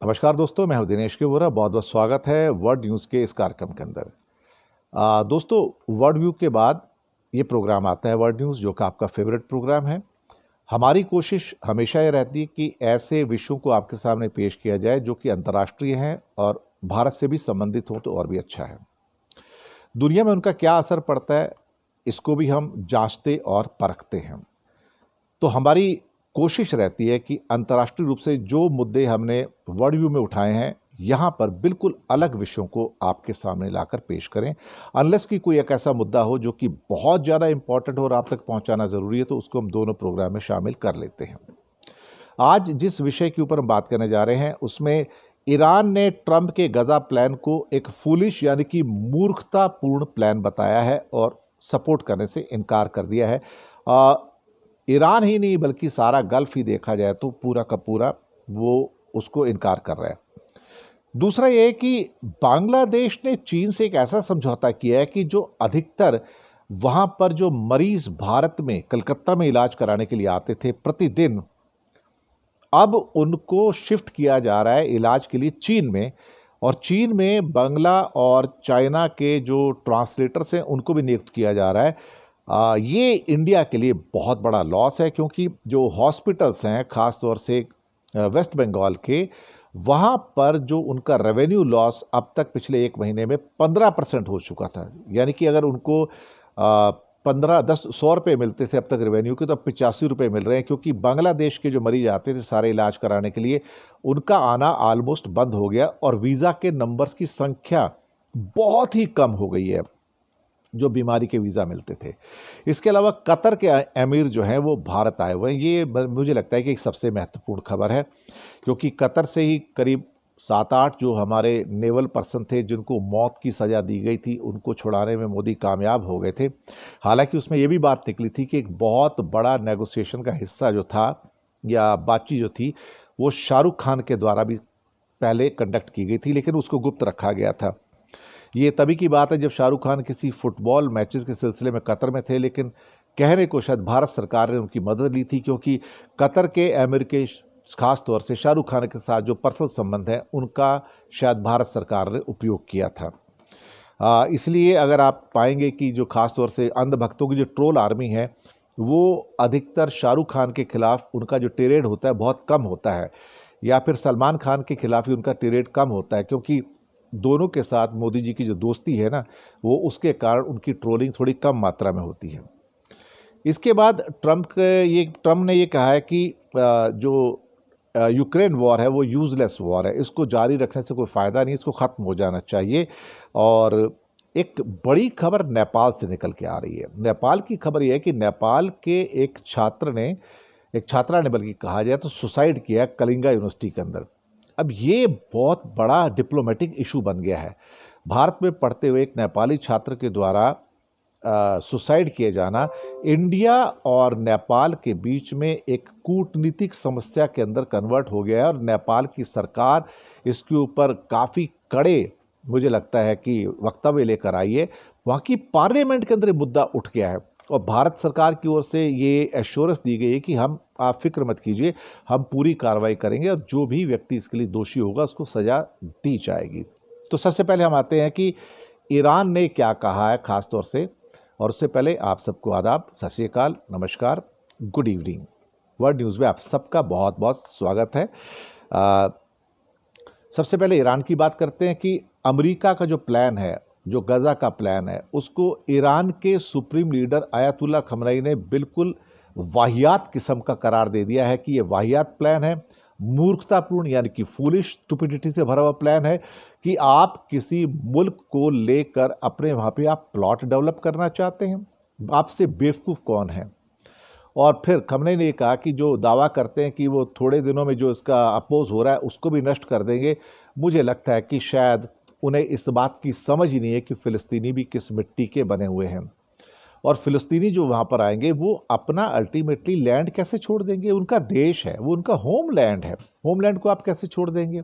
नमस्कार दोस्तों, मैं हूं दिनेश के वोरा। बहुत बहुत स्वागत है वर्ल्ड न्यूज़ के इस कार्यक्रम के अंदर। दोस्तों, वर्ल्ड व्यू के बाद ये प्रोग्राम आता है वर्ल्ड न्यूज़, जो कि आपका फेवरेट प्रोग्राम है। हमारी कोशिश हमेशा ये रहती है कि ऐसे विषयों को आपके सामने पेश किया जाए जो कि अंतर्राष्ट्रीय हैं और भारत से भी संबंधित हो तो और भी अच्छा है। दुनिया में उनका क्या असर पड़ता है, इसको भी हम जांचते और परखते हैं। तो हमारी कोशिश रहती है कि अंतर्राष्ट्रीय रूप से जो मुद्दे हमने वर्ल्ड व्यू में उठाए हैं, यहाँ पर बिल्कुल अलग विषयों को आपके सामने लाकर पेश करें। अनलेस कि कोई एक ऐसा मुद्दा हो जो कि बहुत ज़्यादा इंपॉर्टेंट हो और आप तक पहुँचाना ज़रूरी है, तो उसको हम दोनों प्रोग्राम में शामिल कर लेते हैं। आज जिस विषय के ऊपर हम बात करने जा रहे हैं, उसमें ईरान ने ट्रंप के गजा प्लान को एक फूलिश यानी कि मूर्खतापूर्ण प्लान बताया है और सपोर्ट करने से इनकार कर दिया है। ईरान ही नहीं बल्कि सारा गल्फ ही देखा जाए तो पूरा का पूरा वो उसको इनकार कर रहा है। दूसरा ये है कि बांग्लादेश ने चीन से एक ऐसा समझौता किया है कि जो अधिकतर वहाँ पर जो मरीज भारत में कलकत्ता में इलाज कराने के लिए आते थे प्रतिदिन, अब उनको शिफ्ट किया जा रहा है इलाज के लिए चीन में। और चीन में बांग्ला और चाइना के जो ट्रांसलेटर्स हैं उनको भी नियुक्त किया जा रहा है। ये इंडिया के लिए बहुत बड़ा लॉस है, क्योंकि जो हॉस्पिटल्स हैं ख़ास तौर से वेस्ट बंगाल के, वहाँ पर जो उनका रेवेन्यू लॉस अब तक पिछले 1 महीने में 15% हो चुका था। यानी कि अगर उनको 15-10-100 रुपये मिलते थे अब तक रेवेन्यू के, तो अब 85 रुपये मिल रहे हैं, क्योंकि बांग्लादेश के जो मरीज आते थे सारे इलाज कराने के लिए, उनका आना ऑलमोस्ट बंद हो गया और वीज़ा के नंबर्स की संख्या बहुत ही कम हो गई है जो बीमारी के वीज़ा मिलते थे। इसके अलावा कतर के अमीर जो हैं वो भारत आए हुए हैं। ये मुझे लगता है कि एक सबसे महत्वपूर्ण खबर है, क्योंकि कतर से ही करीब 7-8 जो हमारे नेवल पर्सन थे जिनको मौत की सज़ा दी गई थी, उनको छुड़ाने में मोदी कामयाब हो गए थे। हालांकि उसमें ये भी बात निकली थी कि एक बहुत बड़ा नेगोशिएशन का हिस्सा जो था या बातचीत जो थी, वो शाहरुख खान के द्वारा भी पहले कंडक्ट की गई थी, लेकिन उसको गुप्त रखा गया था। ये तभी की बात है जब शाहरुख खान किसी फुटबॉल मैचेस के सिलसिले में कतर में थे, लेकिन कहने को शायद भारत सरकार ने उनकी मदद ली थी, क्योंकि कतर के अमीर के खास तौर से शाहरुख खान के साथ जो पर्सनल संबंध है उनका शायद भारत सरकार ने उपयोग किया था। इसलिए अगर आप पाएंगे कि जो खास तौर से अंधभक्तों की जो ट्रोल आर्मी है, वो अधिकतर शाहरुख खान के खिलाफ उनका जो टिरेड होता है बहुत कम होता है, या फिर सलमान खान के खिलाफ ही उनका टिरेड कम होता है, क्योंकि दोनों के साथ मोदी जी की जो दोस्ती है ना, वो उसके कारण उनकी ट्रोलिंग थोड़ी कम मात्रा में होती है। इसके बाद ट्रम्प ने ये कहा है कि जो यूक्रेन वॉर है वो यूज़लेस वॉर है, इसको जारी रखने से कोई फ़ायदा नहीं, इसको ख़त्म हो जाना चाहिए। और एक बड़ी खबर नेपाल से निकल के आ रही है। नेपाल की खबर यह है कि नेपाल के एक छात्रा ने बल्कि कहा जाए तो सुसाइड किया कलिंगा यूनिवर्सिटी के अंदर। अब ये बहुत बड़ा डिप्लोमेटिक इशू बन गया है। भारत में पढ़ते हुए एक नेपाली छात्र के द्वारा सुसाइड किए जाना इंडिया और नेपाल के बीच में एक कूटनीतिक समस्या के अंदर कन्वर्ट हो गया है, और नेपाल की सरकार इसके ऊपर काफ़ी कड़े, मुझे लगता है कि वक्तव्य लेकर आई है। वहाँ की पार्लियामेंट के अंदर ये मुद्दा उठ गया है और भारत सरकार की ओर से ये एश्योरेंस दी गई है कि आप फिक्र मत कीजिए, हम पूरी कार्रवाई करेंगे और जो भी व्यक्ति इसके लिए दोषी होगा उसको सज़ा दी जाएगी। तो सबसे पहले हम आते हैं कि ईरान ने क्या कहा है खास तौर से, और उससे पहले आप सबको आदाब, सत श्री अकाल, नमस्कार, गुड इवनिंग। वर्ल्ड न्यूज़ में आप सबका बहुत बहुत स्वागत है। सबसे पहले ईरान की बात करते हैं कि अमेरिका का जो प्लान है, जो गजा का प्लान है, उसको ईरान के सुप्रीम लीडर आयतुल्ला खमनई ने बिल्कुल वाहियात किस्म का करार दे दिया है कि ये वाहियात प्लान है, मूर्खतापूर्ण यानी कि फूलिश स्टुपिडिटी से भरा हुआ प्लान है कि आप किसी मुल्क को लेकर अपने वहाँ पे आप प्लॉट डेवलप करना चाहते हैं। आपसे बेवकूफ़ कौन है? और फिर खमनई ने कहा कि जो दावा करते हैं कि वो थोड़े दिनों में जो इसका अपोज हो रहा है उसको भी नष्ट कर देंगे, मुझे लगता है कि शायद उन्हें इस बात की समझ ही नहीं है कि फ़िलिस्तीनी भी किस मिट्टी के बने हुए हैं, और फ़िलिस्तीनी जो वहाँ पर आएंगे वो अपना अल्टीमेटली लैंड कैसे छोड़ देंगे? उनका देश है, वो उनका होम लैंड है, होम लैंड को आप कैसे छोड़ देंगे?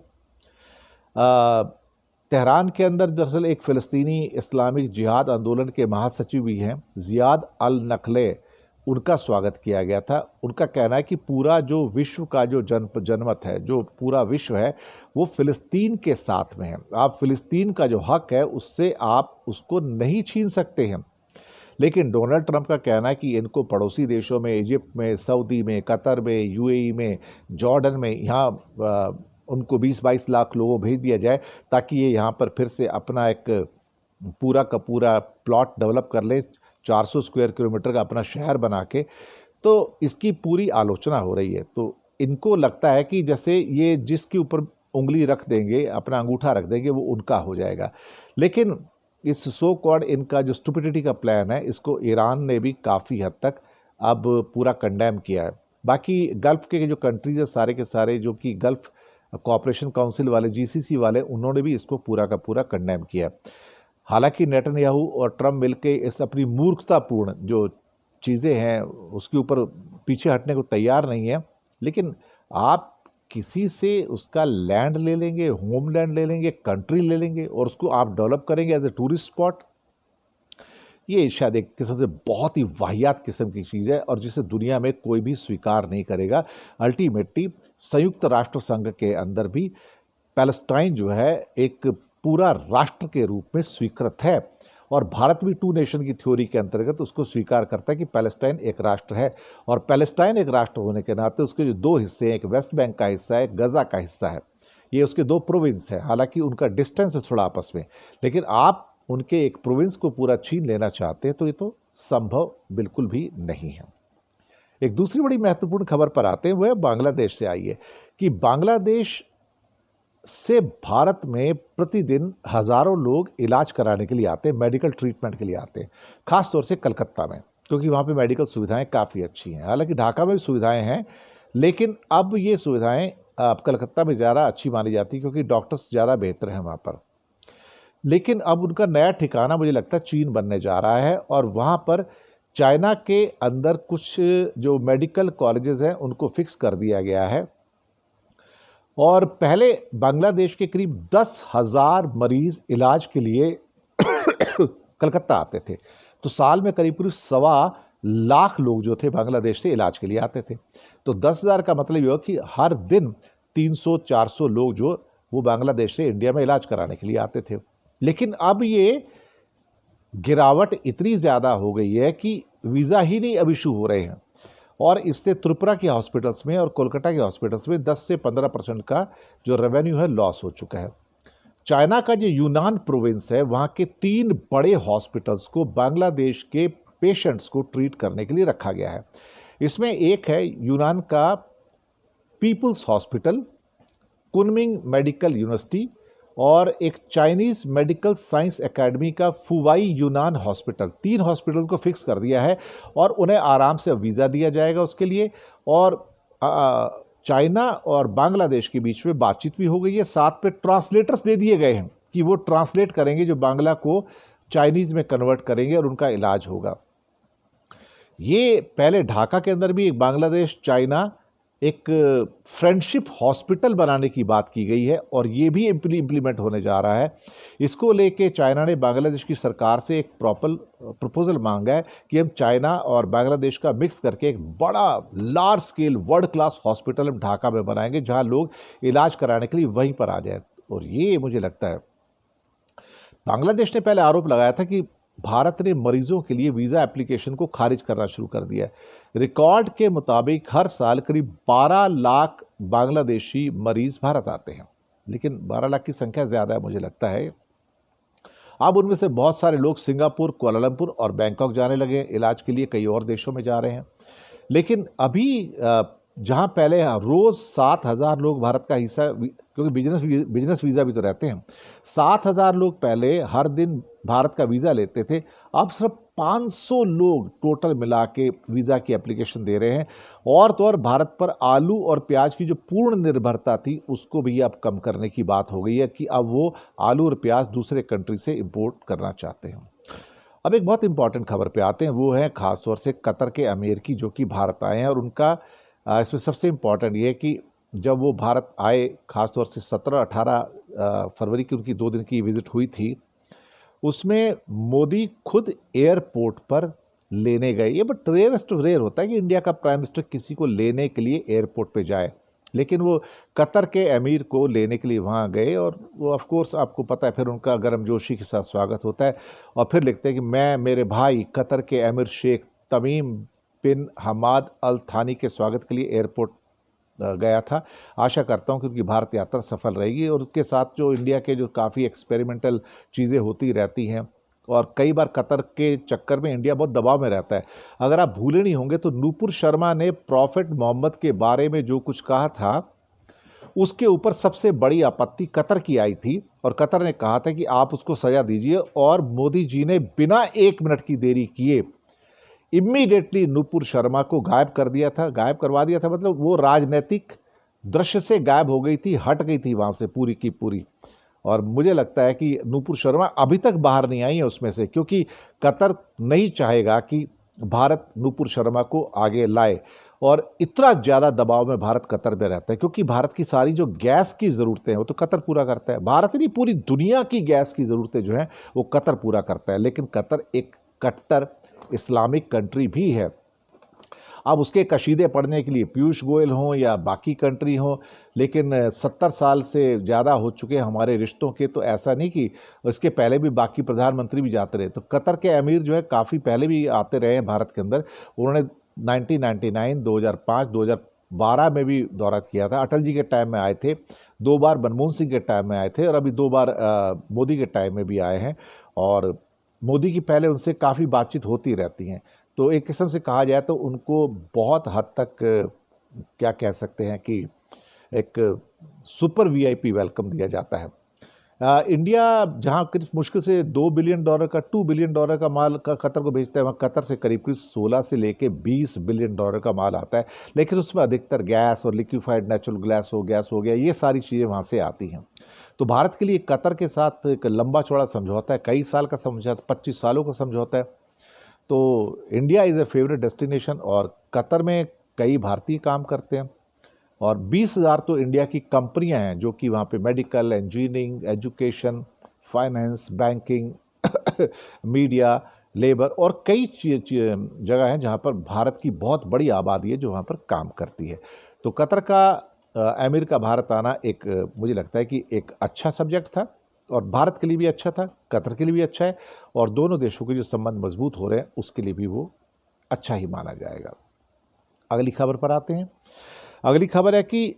तेहरान के अंदर दरअसल एक फ़िलिस्तीनी इस्लामिक जिहाद आंदोलन के महासचिव भी हैं, ज़ियाद अल नखले, उनका स्वागत किया गया था। उनका कहना है कि पूरा जो विश्व का जो जनमत है, जो पूरा विश्व है, वो फ़िलिस्तीन के साथ में है। आप फ़िलिस्तीन का जो हक है उससे आप उसको नहीं छीन सकते हैं। लेकिन डोनाल्ड ट्रंप का कहना है कि इनको पड़ोसी देशों में, इजिप्ट में, सऊदी में, कतर में, यूएई में, जॉर्डन में, यहाँ उनको 20-22 लाख लोगों भेज दिया जाए ताकि ये यहाँ पर फिर से अपना एक पूरा का पूरा प्लॉट डेवलप कर ले, 400 स्क्वायर किलोमीटर का अपना शहर बना के। तो इसकी पूरी आलोचना हो रही है। तो इनको लगता है कि जैसे ये जिसके ऊपर उंगली रख देंगे, अपना अंगूठा रख देंगे, वो उनका हो जाएगा। लेकिन इस सो कॉल्ड इनका जो स्टुपिडिटी का प्लान है, इसको ईरान ने भी काफ़ी हद तक अब पूरा कंडेम किया है। बाकी गल्फ़ के जो कंट्रीज है सारे के सारे, जो कि गल्फ़ कोऑपरेशन काउंसिल वाले, जीसीसी वाले, उन्होंने भी इसको पूरा का पूरा कंडेम किया है। हालांकि नेतन्याहू और ट्रम्प मिलके इस अपनी मूर्खतापूर्ण जो चीज़ें हैं उसके ऊपर पीछे हटने को तैयार नहीं है। लेकिन आप किसी से उसका लैंड ले लेंगे, होमलैंड ले लेंगे, कंट्री ले लेंगे और उसको आप डेवलप करेंगे एज ए टूरिस्ट स्पॉट, ये शायद एक किस्म से बहुत ही वाहियात किस्म की चीज़ है और जिसे दुनिया में कोई भी स्वीकार नहीं करेगा। अल्टीमेटली संयुक्त राष्ट्र संघ के अंदर भी पैलेस्टाइन जो है एक पूरा राष्ट्र के रूप में स्वीकृत है और भारत भी टू नेशन की थ्योरी के अंतर्गत उसको स्वीकार करता है कि पैलेस्टाइन एक राष्ट्र है। और पैलेस्टाइन एक राष्ट्र होने के नाते उसके जो दो हिस्से हैं, एक वेस्ट बैंक का हिस्सा है, एक गजा का हिस्सा है, ये उसके दो प्रोविंस है। हालांकि उनका डिस्टेंस है थोड़ा आपस में, लेकिन आप उनके एक प्रोविंस को पूरा छीन लेना चाहते हैं तो ये तो संभव बिल्कुल भी नहीं है। एक दूसरी बड़ी महत्वपूर्ण खबर पर आते हैं, वो है बांग्लादेश से आई है कि बांग्लादेश से भारत में प्रतिदिन हजारों लोग इलाज कराने के लिए आते हैं, मेडिकल ट्रीटमेंट के लिए आते हैं, खास तौर से कलकत्ता में, क्योंकि वहाँ पे मेडिकल सुविधाएं काफ़ी अच्छी हैं। हालांकि ढाका में भी सुविधाएं हैं, लेकिन अब ये सुविधाएं अब कलकत्ता में ज़्यादा अच्छी मानी जाती है क्योंकि डॉक्टर्स ज़्यादा बेहतर हैं वहाँ पर। लेकिन अब उनका नया ठिकाना मुझे लगता है चीन बनने जा रहा है और वहाँ पर चाइना के अंदर कुछ जो मेडिकल कॉलेजेस हैं उनको फिक्स कर दिया गया है। और पहले बांग्लादेश के करीब 10,000 मरीज इलाज के लिए कलकत्ता आते थे, तो साल में करीब करीब 1.25 लाख लोग जो थे बांग्लादेश से इलाज के लिए आते थे। तो 10,000 का मतलब ये हो कि हर दिन 300-400 लोग जो वो बांग्लादेश से इंडिया में इलाज कराने के लिए आते थे। लेकिन अब ये गिरावट इतनी ज़्यादा हो गई है कि वीज़ा ही नहीं अब इशू हो रहे हैं और इससे त्रिपुरा के हॉस्पिटल्स में और कोलकाता के हॉस्पिटल्स में 10 से 15% का जो रेवेन्यू है लॉस हो चुका है। चाइना का जो यूनान प्रोविंस है, वहाँ के 3 बड़े हॉस्पिटल्स को बांग्लादेश के पेशेंट्स को ट्रीट करने के लिए रखा गया है। इसमें एक है यूनान का People's hospital, Kunming medical university और एक चाइनीज़ मेडिकल साइंस एकेडमी का फुवाई यूनान हॉस्पिटल। 3 हॉस्पिटल को फिक्स कर दिया है और उन्हें आराम से वीज़ा दिया जाएगा उसके लिए। और चाइना और बांग्लादेश के बीच में बातचीत भी हो गई है, साथ पे ट्रांसलेटर्स दे दिए गए हैं कि वो ट्रांसलेट करेंगे, जो बांग्ला को चाइनीज़ में कन्वर्ट करेंगे और उनका इलाज होगा। ये पहले ढाका के अंदर भी एक बांग्लादेश चाइना एक फ्रेंडशिप हॉस्पिटल बनाने की बात की गई है और ये भी इम्प्लीमेंट होने जा रहा है। इसको लेके चाइना ने बांग्लादेश की सरकार से एक प्रपोजल मांगा है कि हम चाइना और बांग्लादेश का मिक्स करके एक बड़ा large scale world class hospital हम ढाका में बनाएंगे जहां लोग इलाज कराने के लिए वहीं पर आ जाए। और ये मुझे लगता है, बांग्लादेश ने पहले आरोप लगाया था कि भारत ने मरीजों के लिए वीज़ा एप्लीकेशन को खारिज करना शुरू कर दिया है। रिकॉर्ड के मुताबिक हर साल करीब 12 लाख बांग्लादेशी मरीज भारत आते हैं, लेकिन 12 लाख की संख्या ज़्यादा है मुझे लगता है। अब उनमें से बहुत सारे लोग सिंगापुर, कुआलालंपुर और बैंकॉक जाने लगे इलाज के लिए, कई और देशों में जा रहे हैं। लेकिन अभी जहां पहले रोज़ 7,000 लोग भारत का हिस्सा, क्योंकि बिजनेस वीज़ा भी तो रहते हैं, 7,000 लोग पहले हर दिन भारत का वीज़ा लेते थे, अब सिर्फ 500 लोग टोटल मिला के वीज़ा की एप्लीकेशन दे रहे हैं। और तो और भारत पर आलू और प्याज की जो पूर्ण निर्भरता थी उसको भी अब कम करने की बात हो गई है कि अब वो आलू और प्याज दूसरे कंट्री से इंपोर्ट करना चाहते हैं। अब एक बहुत इंपॉर्टेंट खबर पे आते हैं, वो है खासतौर से कतर के अमीर की, जो कि भारत आए हैं। और उनका इसमें सबसे इम्पॉर्टेंट ये है कि जब वो भारत आए, खासतौर से 17-18 फरवरी की उनकी 2 दिन की विजिट हुई थी, उसमें मोदी खुद एयरपोर्ट पर लेने गए। ये बट रेयरेस्ट ऑफ रेयर होता है कि इंडिया का प्राइम मिनिस्टर किसी को लेने के लिए एयरपोर्ट पे जाए, लेकिन वो कतर के अमीर को लेने के लिए वहाँ गए और वो ऑफ कोर्स आपको पता है फिर उनका गर्मजोशी के साथ स्वागत होता है और फिर लिखते हैं कि मैं मेरे भाई कतर के अमीर शेख तमीम बिन हमाद अल थानी के स्वागत के लिए एयरपोर्ट गया था। आशा करता हूं कि उनकी भारत यात्रा सफल रहेगी और उसके साथ जो इंडिया के जो काफ़ी एक्सपेरिमेंटल चीज़ें होती रहती हैं और कई बार कतर के चक्कर में इंडिया बहुत दबाव में रहता है। अगर आप भूले नहीं होंगे तो नूपुर शर्मा ने प्रॉफिट मोहम्मद के बारे में जो कुछ कहा था उसके ऊपर सबसे बड़ी आपत्ति कतर की आई थी और कतर ने कहा था कि आप उसको सजा दीजिए और मोदी जी ने बिना 1 मिनट की देरी किए इमीडिएटली नूपुर शर्मा को गायब कर दिया था। गायब करवा दिया था मतलब वो राजनीतिक दृश्य से गायब हो गई थी, हट गई थी वहाँ से पूरी की पूरी। और मुझे लगता है कि नूपुर शर्मा अभी तक बाहर नहीं आई है उसमें से, क्योंकि कतर नहीं चाहेगा कि भारत नूपुर शर्मा को आगे लाए और इतना ज़्यादा दबाव में भारत कतर में रहता है, क्योंकि भारत की सारी जो गैस की ज़रूरतें हैं वो तो कतर पूरा करता है। भारत नहीं, पूरी दुनिया की गैस की ज़रूरतें जो हैं वो कतर पूरा करता है, लेकिन कतर एक कट्टर इस्लामिक कंट्री भी है। अब उसके कशीदे पढ़ने के लिए पीयूष गोयल हों या बाकी कंट्री हों, लेकिन 70 साल से ज़्यादा हो चुके हमारे रिश्तों के, तो ऐसा नहीं कि इसके पहले भी बाकी प्रधानमंत्री भी जाते रहे। तो कतर के अमीर जो है काफ़ी पहले भी आते रहे हैं भारत के अंदर। उन्होंने 1999, 2005, 2012 में भी दौरा किया था। अटल जी के टाइम में आए थे, 2 बार मनमोहन सिंह के टाइम में आए थे और अभी 2 बार मोदी के टाइम में भी आए हैं और मोदी की पहले उनसे काफ़ी बातचीत होती रहती हैं। तो एक किस्म से कहा जाए तो उनको बहुत हद तक क्या कह सकते हैं कि एक सुपर वीआईपी वेलकम दिया जाता है। इंडिया जहां कुछ मुश्किल से $2 बिलियन का, $2 बिलियन का माल का कतर को भेजता है, वहाँ कतर से करीब 16 से लेके $20 बिलियन का माल आता है, लेकिन उसमें अधिकतर गैस और लिक्विफाइड नेचुरल गैस हो गया, ये सारी चीज़ें वहाँ से आती हैं। तो भारत के लिए कतर के साथ एक लंबा चौड़ा समझौता है, कई साल का समझौता, 25 सालों का समझौता है। तो India is a favourite destination और कतर में कई भारतीय काम करते हैं और 20,000 तो इंडिया की कंपनियां हैं जो कि वहाँ पे medical, engineering, education, finance, banking, media, labour और कई जगह हैं जहाँ पर भारत की बहुत बड़ी आबादी है जो वहाँ पर काम करती है। तो कतर का अमीर का भारत आना एक मुझे लगता है कि एक अच्छा सब्जेक्ट था और भारत के लिए भी अच्छा था, कतर के लिए भी अच्छा है और दोनों देशों के जो संबंध मजबूत हो रहे हैं उसके लिए भी वो अच्छा ही माना जाएगा। अगली खबर पर आते हैं। अगली खबर है कि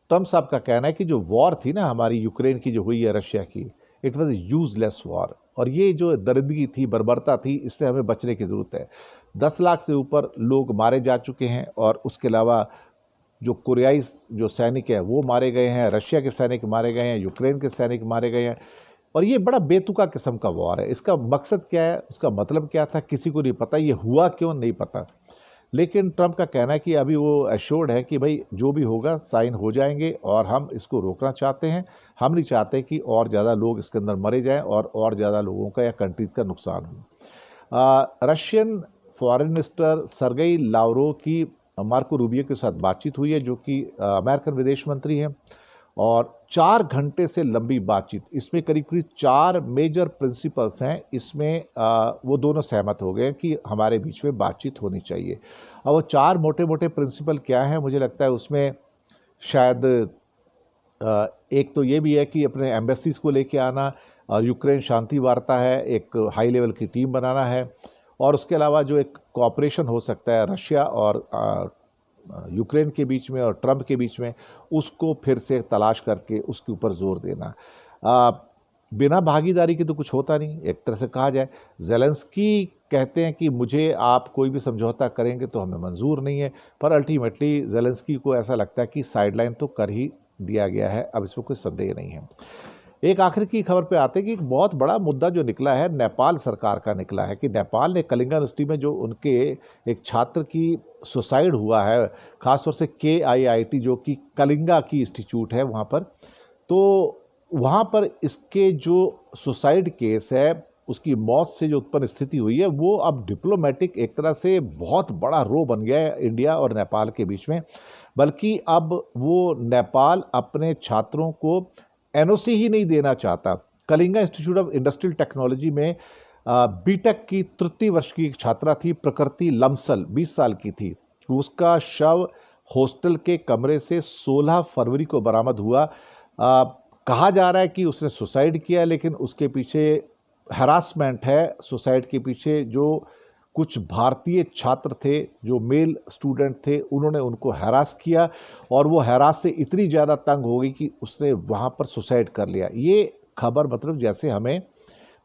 ट्रम्प साहब का कहना है कि जो वॉर थी ना हमारी यूक्रेन की जो हुई है रशिया की, इट वॉज यूजलेस वॉर और ये जो दरिद्री थी, बर्बरता थी, इससे हमें बचने की ज़रूरत है। 10 लाख से ऊपर लोग मारे जा चुके हैं और उसके अलावा जो कोरियाई जो सैनिक है वो मारे गए हैं, रशिया के सैनिक मारे गए हैं, यूक्रेन के सैनिक मारे गए हैं और ये बड़ा बेतुका किस्म का वॉर है। इसका मकसद क्या है, उसका मतलब क्या था, किसी को नहीं पता, ये हुआ क्यों नहीं पता। लेकिन ट्रंप का कहना है कि अभी वो एश्योर्ड है कि भाई जो भी होगा साइन हो जाएंगे और हम इसको रोकना चाहते हैं। हम नहीं चाहते कि और ज़्यादा लोग इसके अंदर मरे जाएं और ज़्यादा लोगों का या कंट्रीज का नुकसान हो। Russian foreign minister Sergei Lavrov की मार्को रूबियो के साथ बातचीत हुई है जो कि अमेरिकन विदेश मंत्री हैं और 4 घंटे से लंबी बातचीत, इसमें करीब करीब 4 मेजर प्रिंसिपल्स हैं। इसमें वो दोनों सहमत हो गए कि हमारे बीच में बातचीत होनी चाहिए। और वो 4 मोटे मोटे प्रिंसिपल क्या हैं, मुझे लगता है उसमें शायद एक तो ये भी है कि अपने एम्बेसीज को लेके आना, यूक्रेन शांति वार्ता है, एक हाई लेवल की टीम बनाना है और उसके अलावा जो एक कोऑपरेशन हो सकता है रशिया और यूक्रेन के बीच में और ट्रंप के बीच में, उसको फिर से तलाश करके उसके ऊपर जोर देना। बिना भागीदारी के तो कुछ होता नहीं। एक तरह से कहा जाए, ज़ेलेंस्की कहते हैं कि मुझे आप कोई भी समझौता करेंगे तो हमें मंजूर नहीं है, पर अल्टीमेटली ज़ेलेंस्की को ऐसा लगता है कि साइडलाइन तो कर ही दिया गया है, अब इसमें कोई संदेह नहीं है। एक आखिर की खबर पे आते हैं कि एक बहुत बड़ा मुद्दा जो निकला है नेपाल सरकार का निकला है कि नेपाल ने कलिंगा यूनिवर्सिटी में जो उनके एक छात्र की सुसाइड हुआ है, ख़ासतौर से KIIT जो कि कलिंगा की इंस्टीट्यूट है वहाँ पर, तो वहाँ पर इसके जो सुसाइड केस है, उसकी मौत से जो उत्पन्न स्थिति हुई है वो अब डिप्लोमेटिक एक तरह से बहुत बड़ा रो बन गया है इंडिया और नेपाल के बीच में। बल्कि अब वो नेपाल अपने छात्रों को NOC ही नहीं देना चाहता। Kalinga institute of industrial technology में बीटेक की तृतीय वर्ष की एक छात्रा थी, प्रकृति लमसल, 20 साल की थी। उसका शव हॉस्टल के कमरे से 16 फरवरी को बरामद हुआ। कहा जा रहा है कि उसने सुसाइड किया, लेकिन उसके पीछे हरासमेंट है। सुसाइड के पीछे जो कुछ भारतीय छात्र थे, जो मेल स्टूडेंट थे, उन्होंने उनको हैरास किया और वो हैरास से इतनी ज़्यादा तंग हो गई कि उसने वहाँ पर सुसाइड कर लिया। ये खबर मतलब जैसे हमें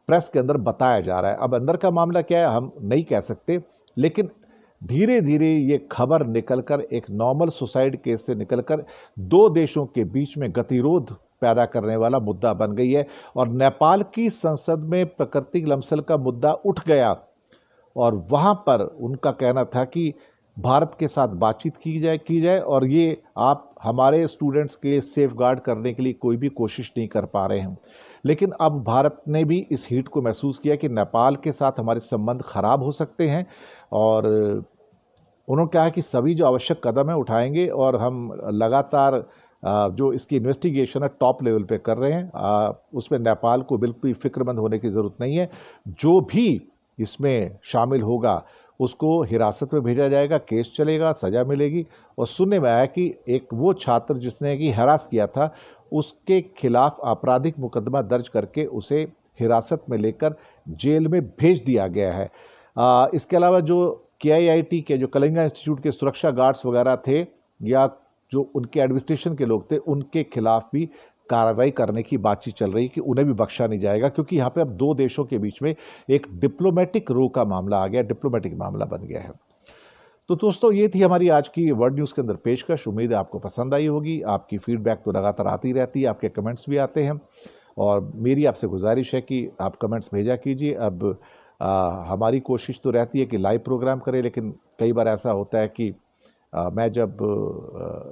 प्रेस के अंदर बताया जा रहा है। अब अंदर का मामला क्या है हम नहीं कह सकते, लेकिन धीरे धीरे ये खबर निकलकर एक नॉर्मल सुसाइड केस से निकलकर दो देशों के बीच में गतिरोध पैदा करने वाला मुद्दा बन गई है और नेपाल की संसद में प्राकृतिक लमसल का मुद्दा उठ गया और वहाँ पर उनका कहना था कि भारत के साथ बातचीत की जाए और ये आप हमारे स्टूडेंट्स के सेफ गार्ड करने के लिए कोई भी कोशिश नहीं कर पा रहे हैं। लेकिन अब भारत ने भी इस हीट को महसूस किया कि नेपाल के साथ हमारे संबंध खराब हो सकते हैं और उन्होंने कहा कि सभी जो आवश्यक कदम है उठाएंगे और हम लगातार जो इसकी इन्वेस्टिगेशन है टॉप लेवल पे कर रहे हैं। उसमें नेपाल को बिल्कुल भी फिक्रमंद होने की ज़रूरत नहीं है। जो भी इसमें शामिल होगा उसको हिरासत में भेजा जाएगा, केस चलेगा, सज़ा मिलेगी। और सुनने में आया कि एक वो छात्र जिसने कि हरास किया था उसके खिलाफ आपराधिक मुकदमा दर्ज करके उसे हिरासत में लेकर जेल में भेज दिया गया है। इसके अलावा जो KIIT के जो कलिंगा इंस्टीट्यूट के सुरक्षा गार्ड्स वगैरह थे या जो उनके एडमिनिस्ट्रेशन के लोग थे, उनके खिलाफ भी कार्रवाई करने की बातचीत चल रही है कि उन्हें भी बख्शा नहीं जाएगा, क्योंकि यहाँ पे अब दो देशों के बीच में एक डिप्लोमेटिक रो का मामला आ गया, डिप्लोमेटिक मामला बन गया है। तो दोस्तों ये थी हमारी आज की वर्ल्ड न्यूज़ के अंदर पेशकश। उम्मीद है आपको पसंद आई होगी। आपकी फीडबैक तो लगातार आती रहती है, आपके कमेंट्स भी आते हैं और मेरी आपसे गुजारिश है कि आप कमेंट्स भेजा कीजिए। अब हमारी कोशिश तो रहती है कि लाइव प्रोग्राम करें, लेकिन कई बार ऐसा होता है कि मैं जब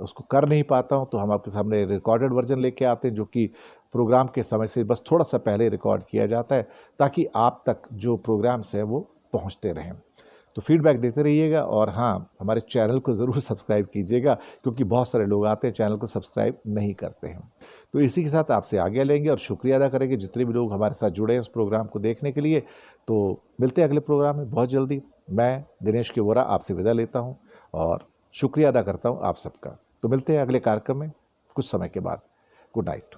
उसको कर नहीं पाता हूं तो हम आपके सामने रिकॉर्डेड वर्जन लेके आते हैं, जो कि प्रोग्राम के समय से बस थोड़ा सा पहले रिकॉर्ड किया जाता है ताकि आप तक जो प्रोग्राम्स हैं वो पहुंचते रहें। तो फीडबैक देते रहिएगा और हाँ, हमारे चैनल को ज़रूर सब्सक्राइब कीजिएगा, क्योंकि बहुत सारे लोग आते हैं चैनल को सब्सक्राइब नहीं करते हैं। तो इसी के साथ आपसे आगे लेंगे और शुक्रिया अदा करेंगे जितने भी लोग हमारे साथ जुड़े हैं इस प्रोग्राम को देखने के लिए। तो मिलते हैं अगले प्रोग्राम में बहुत जल्दी। मैं दिनेश के वोरा आपसे विदा लेता हूँ और शुक्रिया अदा करता हूँ आप सबका। तो मिलते हैं अगले कार्यक्रम में कुछ समय के बाद। Good night.